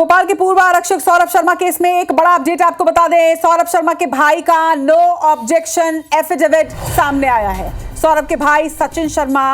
भोपाल के पूर्व आरक्षक सौरभ शर्मा केस में एक बड़ा अपडेट आपको बता दें। सौरभ शर्मा के भाई का नो ऑब्जेक्शन एफिडेविट सामने आया है। सौरभ के भाई सचिन शर्मा,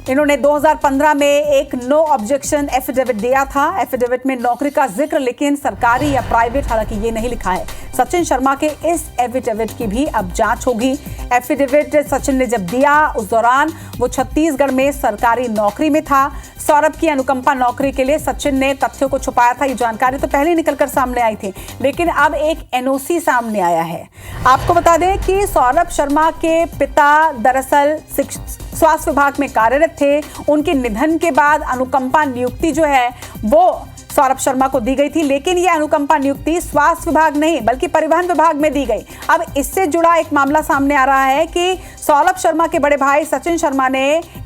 इन्होंने 2015 में एक नो ऑब्जेक्शन एफिडेविट दिया था। एफिडेविट में नौकरी का जिक्र लेकिन सरकारी या प्राइवेट हालांकि ये नहीं लिखा है। सचिन शर्मा के इस एफिडेविट की भी अब जांच होगी। एफिडेविट सचिन ने जब दिया उस दौरान वो छत्तीसगढ़ में सरकारी नौकरी में था। सौरभ की अनुकंपा नौकरी के लिए सचिन ने तथ्यों को छुपाया था। ये जानकारी तो पहले निकलकर सामने आई थी, लेकिन अब एक एनओसी सामने आया है। आपको बता दें कि सौरभ शर्मा के पिता दरअसल स्वास्थ्य विभाग में कार्यरत थे। उनके निधन के बाद अनुकंपा नियुक्ति जो है वो सौरभ शर्मा को दी गई थी, लेकिन यह अनुकंपा नियुक्ति स्वास्थ्य विभाग नहीं बल्कि परिवहन विभाग में दी गई। अब इससे जुड़ा एक मामला सामने आ रहा है कि सौरभ शर्मा के बड़े भाई सचिन शर्मा ने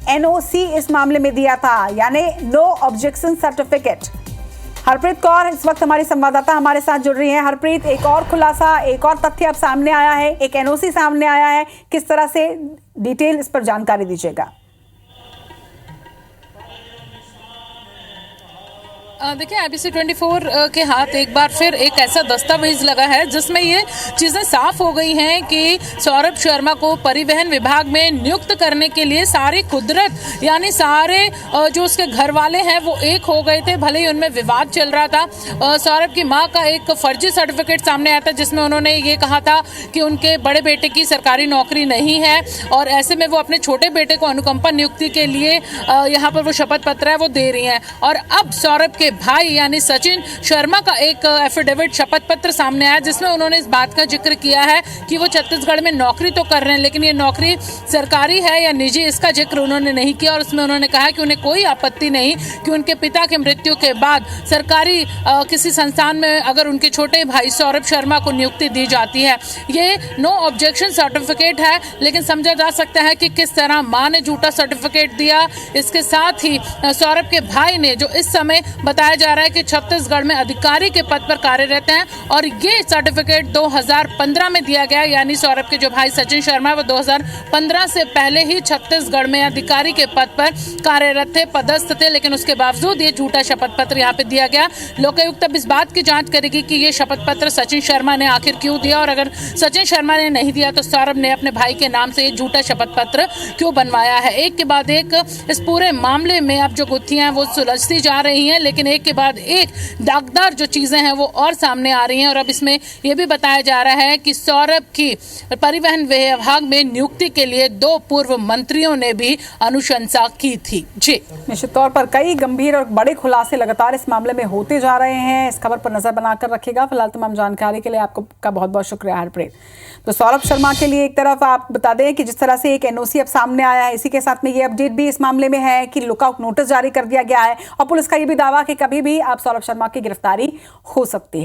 एनओसी इस मामले में दिया था, यानी no objection certificate. Harpreet Kaur इस वक्त हमारी संवाददाता हमारे साथ जुड़ रही हैं। हरप्रीत, एक और खुलासा, एक और तथ्य अब सामने आया है, एक एनओसी सामने आया है, किस तरह से डिटेल इस पर जानकारी दीजिएगा। देखिए, IBC 24 के हाथ एक बार फिर एक ऐसा दस्तावेज लगा है जिसमें ये चीज़ें साफ हो गई हैं कि सौरभ शर्मा को परिवहन विभाग में नियुक्त करने के लिए सारी कुदरत यानी सारे जो उसके घर वाले हैं वो एक हो गए थे। भले ही उनमें विवाद चल रहा था। सौरभ की मां का एक फर्जी सर्टिफिकेट सामने आया था जिसमें उन्होंने ये कहा था कि उनके बड़े बेटे की सरकारी नौकरी नहीं है और ऐसे में वो अपने छोटे बेटे को अनुकंपा नियुक्ति के लिए यहाँ पर वो शपथ पत्र है वो दे रही हैं। और अब सौरभ के भाई यानी सचिन शर्मा का एक एफिडेविट शपथ पत्र सामने आया जिसमें उन्होंने इस बात का जिक्र किया है कि वो छत्तीसगढ़ में नौकरी तो कर रहे हैं लेकिन ये नौकरी सरकारी है या निजी, इसका जिक्र उन्होंने नहीं किया। और उसमें उन्होंने कहा कि उन्हें कोई आपत्ति नहीं कि उनके पिता के मृत्यु के बाद सरकारी किसी संस्थान में अगर उनके छोटे भाई सौरभ शर्मा को नियुक्ति दी जाती है। ये नो ऑब्जेक्शन सर्टिफिकेट है, लेकिन समझा जा सकता है कि किस तरह मां ने झूठा सर्टिफिकेट दिया। इसके साथ ही सौरभ के भाई ने, जो इस समय बताया जा रहा है कि छत्तीसगढ़ में अधिकारी के पद पर कार्यरत हैं और ये सर्टिफिकेट 2015 में दिया गया, यानी सौरभ के जो भाई सचिन शर्मा है वो 2015 से पहले ही छत्तीसगढ़ में अधिकारी के पद पर कार्यरत थे, पदस्थ थे, लेकिन उसके बावजूद ये झूठा शपथ पत्र यहाँ पे दिया गया। लोकायुक्त अब इस बात की जांच करेगी कि ये शपथ पत्र सचिन शर्मा ने आखिर क्यों दिया और अगर सचिन शर्मा ने नहीं दिया तो सौरभ ने अपने भाई के नाम से ये झूठा शपथ पत्र क्यों बनवाया है। एक के बाद एक इस पूरे मामले में अब जो गुत्थियां हैं वो सुलझती जा रही हैं, लेकिन एक के बाद एक दागदार जो चीजें हैं वो और सामने आ रही हैं। और अब इसमें यह भी बताया जा रहा है कि सौरभ की परिवहन विभाग में नियुक्ति के लिए 2 पूर्व मंत्रियों ने भी अनुशंसा की थी। जी, निश्चित तौर पर कई गंभीर और बड़े खुलासे लगातार इस मामले में होते जा रहे हैं। इस खबर पर नजर बनाकर रखिएगा। फिलहाल तमाम जानकारी के लिए आपका बहुत बहुत शुक्रिया हरप्रीत। तो सौरभ शर्मा के लिए एक तरफ आप बता दें कि जिस तरह से एक एनओसी अब सामने आया है, इसी के साथ में ये अपडेट भी इस मामले में है कि लुकआउट नोटिस जारी कर दिया गया है और पुलिस का ये भी दावा कि कभी भी आप सौरभ शर्मा की गिरफ्तारी हो सकती है।